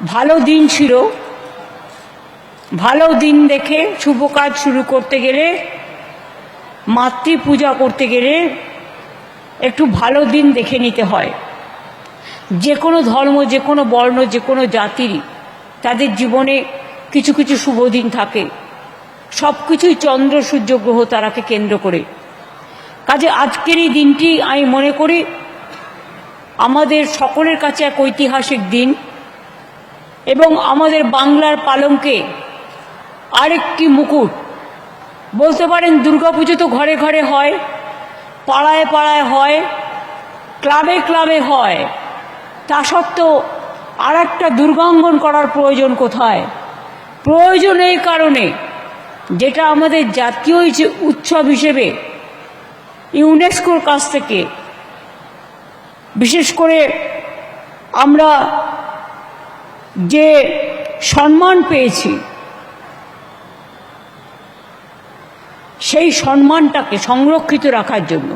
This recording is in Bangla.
ভালো দিন ছিল, ভালো দিন দেখে শুভ কাজ শুরু করতে গেলে, মাতৃ পূজা করতে গেলে একটু ভালো দিন দেখে নিতে হয়। যে কোনো ধর্ম, যে কোনো বর্ণ, যে কোনো জাতিরই তাদের জীবনে কিছু কিছু শুভ দিন থাকে। সব কিছুই চন্দ্র সূর্য গ্রহ তারাকে কেন্দ্র করে। কাজে আজকের এই দিনটি আমি মনে করি আমাদের সকলের কাছে এক ঐতিহাসিক দিন এবং আমাদের বাংলার পালঙ্কে আরেকটি মুকুট। বলতে পারেন দুর্গাপুজো তো ঘরে ঘরে হয়, পাড়ায় পাড়ায় হয়, ক্লাবে ক্লাবে হয়, তা সত্ত্বেও আর একটা দুর্গাঙ্গন করার প্রয়োজন কোথায়? প্রয়োজন এই কারণে, যেটা আমাদের জাতীয় উৎসব হিসেবে ইউনেস্কোর কাছ থেকে বিশেষ করে আমরা যে সম্মান পেয়েছি, সেই সম্মানটাকে সংরক্ষিত রাখার জন্য।